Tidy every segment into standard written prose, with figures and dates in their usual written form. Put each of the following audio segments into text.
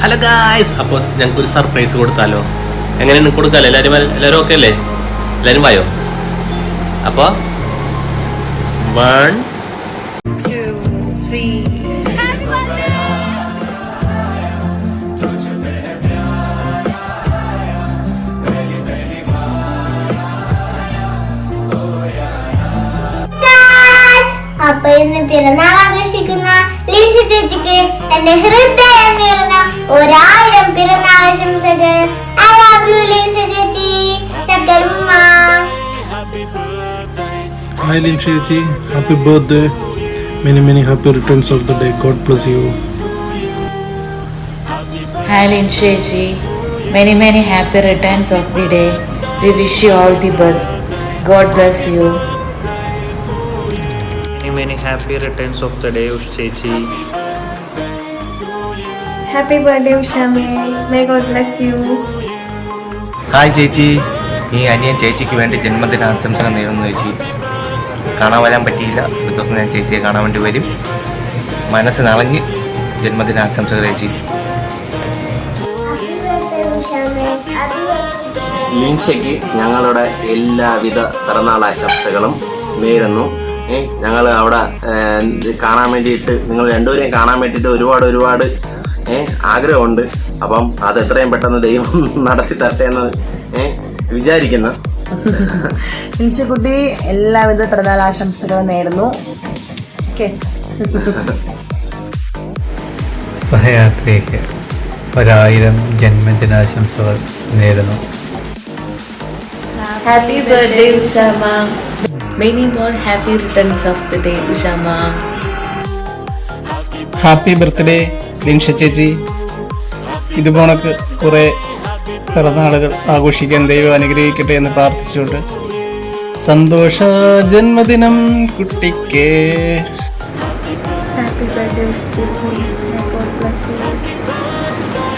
Hello guys, അപ്പോൾ ഞങ്ങൾക്കൊരു surprise കൊടുത്താലോ? എങ്ങനെയാണ് കൊടുക്കാമല്ലോ? എല്ലാവരും ഓക്കെ അല്ലേ? എല്ലാവരും വായോ. അപ്പോൾ 1 2 3 അപ്പൊ ഇന്ന് പിറന്നാൾ ആഘോഷിക്കുന്ന ലിൻസ ചേച്ചിക്ക് എന്റെ ഹൃദയം നിറഞ്ഞ 1000 പിറന്നാൾ ആശംസകൾ. I love you ലിൻസ ചേച്ചി. ശക്കർമ്മ. Hi Linsha Chechi, happy birthday. Many happy returns of the day. God bless you. Hi Linsha Chechi, many happy returns of the day. We wish you all the best. God bless you. Many happy returns of the day, Chechi. Happy birthday Ushame. May God bless you. Hi ചേച്ചി, ഈ അനിയൻ ചേച്ചിക്ക് വേണ്ടി ജന്മദിനാശംസകൾ നേരുന്നു ചേച്ചി. കാണാൻ വരാൻ പറ്റിയില്ല, ഒരു ദിവസം ഞാൻ ചേച്ചിയെ കാണാൻ വേണ്ടി വരും. മനസ്സ് നളഞ്ഞ് ജന്മദിനാശംസകൾ ചേച്ചി. ലിൻഷയ്ക്ക് ഞങ്ങളുടെ എല്ലാവിധ പിറന്നാൾ ആശംസകളും നേരുന്നു. ഞങ്ങൾ അവിടെ കാണാൻ വേണ്ടിയിട്ട്, നിങ്ങൾ രണ്ടുപേരെയും കാണാൻ വേണ്ടിയിട്ട് ഒരുപാട് ആഗ്രഹമുണ്ട്. അപ്പം അത് എത്രയും പെട്ടെന്ന് ദൈവം നടത്തി തരട്ടെ എന്ന് വിചാരിക്കുന്നു. ലിൻഷക്കുട്ടി എല്ലാവിധ പിറന്നാൾ ആശംസകളും നേരുന്നു. സഹയാത്രിക്ക് 1000 ജന്മദിനാശംസകൾ നേരുന്നു. Happy birthday Ushama. Many more happy returns of the day Ushama. Happy birthday Linsha ചേച്ചി. ഇതുപോലെ കുറെ പിറന്നാളുകൾ ആഘോഷിക്കാൻ ദൈവം അനുഗ്രഹിക്കട്ടെ എന്ന് പ്രാർത്ഥിച്ചുകൊണ്ട് സന്തോഷ ജന്മദിനം കുട്ടിക്ക്.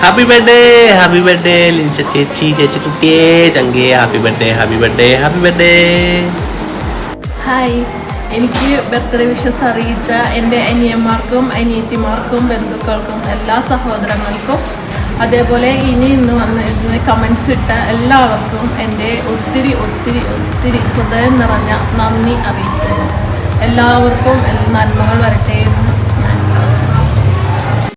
ഹാപ്പി ബർത്ത്ഡേ ലിൻഷ ചേച്ചി, ചേച്ചി കുട്ടിയെ ചങ്കേ. Happy birthday. ഹായ്, എനിക്ക് ബർത്ത്ഡേ വിഷസ് അറിയിച്ച എൻ്റെ അനിയന്മാർക്കും അനിയത്തിമാർക്കും ബന്ധുക്കൾക്കും എല്ലാ സഹോദരങ്ങൾക്കും, അതേപോലെ ഇന്ന് വന്ന് കമൻസ് ഇട്ട എല്ലാവർക്കും എൻ്റെ ഒത്തിരി ഹൃദയം നിറഞ്ഞ നന്ദി അറിയിക്കുന്നു. എല്ലാവർക്കും നന്മകൾ വരട്ടെ എന്ന്